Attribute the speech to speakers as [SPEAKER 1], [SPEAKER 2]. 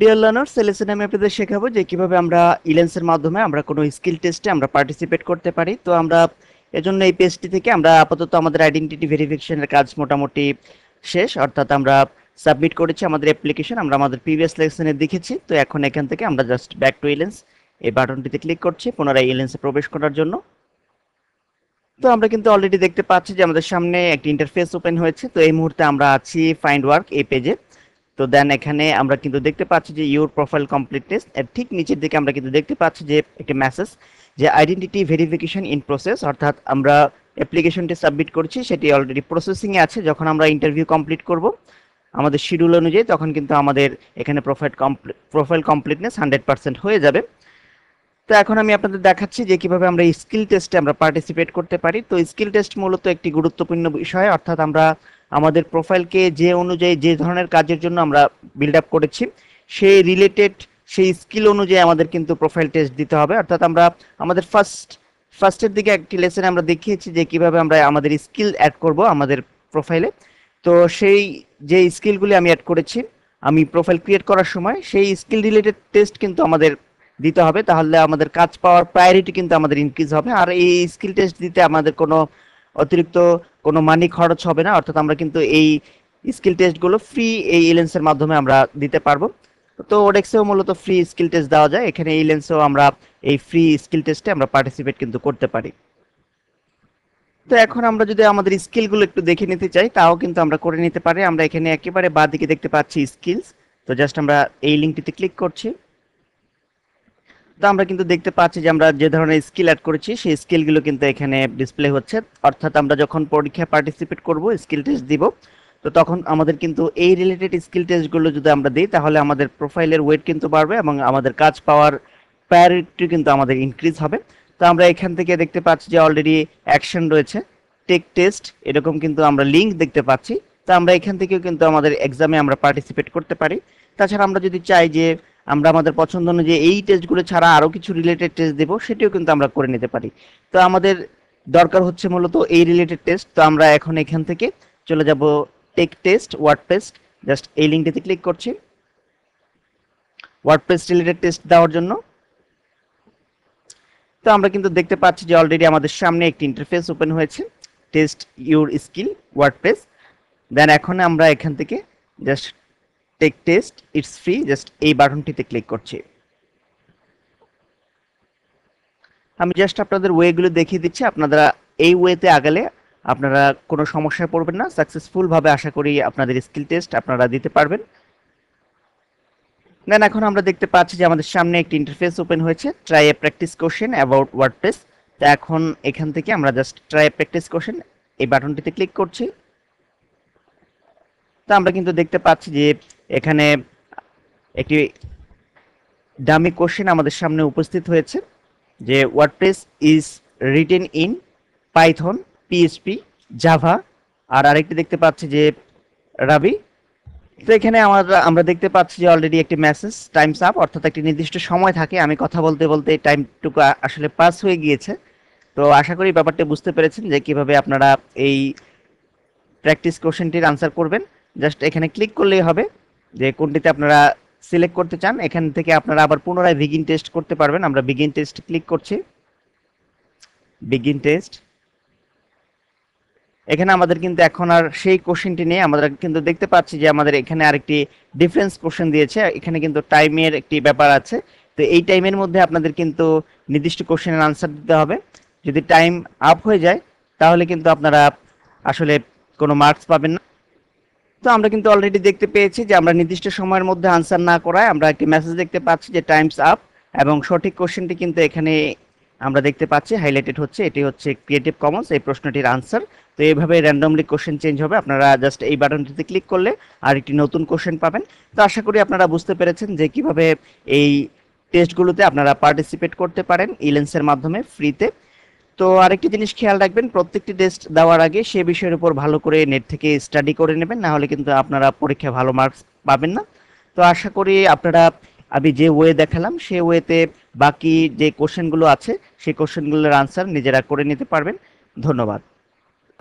[SPEAKER 1] Dear learners, এই লেসনে আমি আপনাদের শেখাবো যে কিভাবে আমরা ইলেন্সের মাধ্যমে আমরা কোনো স্কিল টেস্টে আমরা পার্টিসিপেট করতে পারি। তো আমরা এজন্য এই পেজটি থেকে আমরা আপাতত আমাদের আইডেন্টিটি ভেরিফিকেশনের কাজ মোটামুটি শেষ, অর্থাৎ আমরা সাবমিট করেছি আমাদের অ্যাপ্লিকেশন, আমরা আমাদের প্রিভিয়াস লেসনে দেখেছি। তো এখন এখান থেকে আমরা জাস্ট ব্যাক টু ইলেন্স এই বাটনটিতে ক্লিক করছি পুনরায় ইলেন্সে প্রবেশ করার জন্য। তো আমরা কিন্তু অলরেডি দেখতে পাচ্ছি যে আমাদের সামনে একটি ইন্টারফেস ওপেন হয়েছে। তো এই মুহূর্তে আমরা আছি ফাইন্ড ওয়ার্ক এই পেজে। তো দেন এখানে আমরা কিন্তু দেখতে পাচ্ছি যে ইউর প্রোফাইল কমপ্লিটনেস এর ঠিক নিচের দিকে আমরা কিন্তু দেখতে পাচ্ছি যে একটি মেসেজ যে আইডেন্টিটি ভেরিফিকেশন ইন প্রসেস, অর্থাৎ আমরা অ্যাপ্লিকেশনটি সাবমিট করছি, সেটি অলরেডি প্রসেসিং এ আছে। যখন আমরা ইন্টারভিউ কমপ্লিট করব আমাদের শিডিউল অনুযায়ী তখন কিন্তু আমাদের এখানে প্রোফাইল কমপ্লিটনেস 100% হয়ে যাবে। তো এখন আমি আপনাদের দেখাচ্ছি যে কিভাবে আমরা স্কিল টেস্টে আমরা পার্টিসিপেট করতে পারি। তো স্কিল টেস্ট মূলত একটি গুরুত্বপূর্ণ বিষয়, অর্থাৎ আমরা আমাদের প্রোফাইলকে যে অনুযায়ী যে ধরনের কাজের জন্য আমরা বিল্ড আপ করেছি সেই রিলেটেড সেই স্কিল অনুযায়ী আমাদের কিন্তু প্রোফাইল টেস্ট দিতে হবে। অর্থাৎ আমরা আমাদের ফার্স্টের দিকে একটি লেসনে আমরা দেখিয়েছি যে কিভাবে আমরা আমাদের স্কিল অ্যাড করব আমাদের প্রোফাইলে। তো সেই যে স্কিলগুলি আমি অ্যাড করেছি আমি প্রোফাইল ক্রিয়েট করার সময় সেই স্কিল রিলেটেড টেস্ট কিন্তু আমাদের দিতে হবে, তাহলে আমাদের কাজ পাওয়ার প্রায়োরিটি কিন্তু আমাদের ইনক্রিজ হবে। আর এই স্কিল টেস্ট দিতে আমাদের কোনো অতিরিক্ত কোনো মানি খরচ হবে না, অর্থাৎ আমরা কিন্তু এই স্কিল টেস্টগুলো ফ্রি এই ইলেন্সের মাধ্যমে আমরা দিতে পারবো। তো ওডেক্সেও মূলত ফ্রি স্কিল টেস্ট দেওয়া যায়, এখানে ইলেন্সেও আমরা এই ফ্রি স্কিল টেস্টে আমরা পার্টিসিপেট কিন্তু করতে পারি। তো এখন আমরা যদি আমাদের স্কিলগুলো একটু দেখে নিতে চাই তাও কিন্তু আমরা করে নিতে পারি। আমরা এখানে একেবারে বাঁ দিকে দেখতে পাচ্ছি স্কিলস। তো জাস্ট আমরা এই লিঙ্কটিতে ক্লিক করছি। তো আমরা কিন্তু দেখতে পাচ্ছি যে আমরা যে ধরনের স্কিল অ্যাড করেছি সেই স্কিলগুলো কিন্তু এখানে ডিসপ্লে হচ্ছে। অর্থাৎ আমরা যখন পরীক্ষায় পার্টিসিপেট করব স্কিল টেস্ট দিব, তো তখন আমাদের কিন্তু এই রিলেটেড স্কিল টেস্টগুলো যদি আমরা দিই তাহলে আমাদের প্রোফাইলের ওয়েট কিন্তু বাড়বে এবং আমাদের কাজ পাওয়ার প্রায়োরিটি কিন্তু আমাদের ইনক্রিজ হবে। তো আমরা এখান থেকে দেখতে পাচ্ছি যে অলরেডি অ্যাকশন রয়েছে, টেক টেস্ট, এরকম কিন্তু আমরা লিঙ্ক দেখতে পাচ্ছি। তো আমরা এখান থেকেও কিন্তু আমাদের এক্সামে আমরা পার্টিসিপেট করতে পারি। তাছাড়া আমরা যদি চাই যে আমরা আমাদের পছন্দ অনুযায়ী এই টেস্টগুলো ছাড়া আরো কিছু রিলেটেড টেস্ট দেব, সেটিও কিন্তু আমরা করে নিতে পারি। তো আমাদের দরকার হচ্ছে মূলত এই রিলেটেড টেস্ট। তো আমরা এখন এখান থেকে চলে যাব টেক টেস্ট ওয়ার্ডপ্রেস, জাস্ট এই লিঙ্কটিতে ক্লিক করছি ওয়ার্ডপ্রেস রিলেটেড টেস্ট দেওয়ার জন্য। তো আমরা কিন্তু দেখতে পাচ্ছি যে অলরেডি আমাদের সামনে একটি ইন্টারফেস ওপেন হয়েছে, test your skill WordPress. Then এখন আমরা এখান থেকে just take test it's free, just এই বাটনটিতে ক্লিক করছি। আমি জাস্ট আপনাদের ওয়েগুলো দেখিয়ে দিচ্ছি, আপনারা এই ওয়েতে আগালে আপনারা কোনো সমস্যায় পড়বেন না, সাকসেসফুল ভাবে আশা করি আপনাদের স্কিল টেস্ট আপনারা দিতে পারবেন। দেন এখন আমরা দেখতে পাচ্ছি যে আমাদের সামনে একটি ইন্টারফেস ওপেন হয়েছে, try A practice question about WordPress. তো এখন এখান থেকে আমরা জাস্ট ট্রাই এ প্র্যাকটিস কোশ্চেন এই বাটনটিতে ক্লিক করছি। তো আমরা কিন্তু দেখতে পাচ্ছি যে এখানে একটি ডামি কোশ্চেন আমাদের সামনে উপস্থিত হয়েছে যে WordPress is written in Python, PHP, Java, আর আরেকটি দেখতে পাচ্ছি যে রাবি। তো এখানে আমরা দেখতে পাচ্ছি যে অলরেডি একটি মেসেজ টাইমস আপ, অর্থাৎ একটি নির্দিষ্ট সময় থাকে। আমি কথা বলতে বলতে টাইমটুকু আসলে পাস হয়ে গিয়েছে। তো আশা করি ব্যাপারটা বুঝতে পেরেছেন যে কিভাবে আপনারা এই প্র্যাকটিস কোশ্চেনটির আনসার করবেন। জাস্ট এখানে ক্লিক করলেই হবে যে কোনটিতে আপনারা সিলেক্ট করতে চান। এখান থেকে আপনারা আবার পুনরায় বিগিন টেস্ট করতে পারবেন। আমরা বিগিন টেস্ট ক্লিক করছি, বিগিন টেস্ট। এখানে আমাদের কিন্তু এখন আর সেই কোশ্চেনটি নেই, আমরা কিন্তু দেখতে পাচ্ছি যে আমাদের এখানে আরেকটি ডিফারেন্স কোশ্চেন দিয়েছে। এখানে কিন্তু টাইমের একটি ব্যাপার আছে। তো এই টাইমের মধ্যে আপনাদের কিন্তু নির্দিষ্ট কোশ্চেনের আনসার দিতে হবে। যদি টাইম আপ হয়ে যায় তাহলে কিন্তু আপনারা আসলে কোনো মার্কস পাবেন না। তো আমরা কিন্তু অলরেডি দেখতে পেয়েছি যে আমরা নির্দিষ্ট সময়ের মধ্যে আনসার না করায় আমরা একটি মেসেজ দেখতে পাচ্ছি যে টাইমস আপ, এবং সঠিক কোশ্চেনটি কিন্তু এখানে আমরা দেখতে পাচ্ছি হাইলাইটেড হচ্ছে, এটি হচ্ছে ক্রিয়েটিভ কমন্স এই প্রশ্নটির আনসার। তো এইভাবে র্যান্ডমলি কোশ্চেন চেঞ্জ হবে, আপনারা জাস্ট এই বাটনটিতে ক্লিক করলে আর একটি নতুন কোশ্চেন পাবেন। তো আশা করি আপনারা বুঝতে পেরেছেন যে কিভাবে এই টেস্টগুলোতে আপনারা পার্টিসিপেট করতে পারেন ইলেন্সের মাধ্যমে ফ্রিতে। তো আরেকটি জিনিস খেয়াল রাখবেন, প্রত্যেকটি টেস্ট দেওয়ার আগে সে বিষয়ের উপর ভালো করে নেট থেকে স্টাডি করে নেবেন, না হলে কিন্তু আপনারা পরীক্ষায় ভালো মার্কস পাবেন না। তো আশা করি আপনারা আমি যে ওয়ে দেখালাম সেই ওয়েতে বাকি যে কোশ্চেনগুলো আছে সেই কোশ্চেনগুলোর আনসার নিজেরা করে নিতে পারবেন। ধন্যবাদ।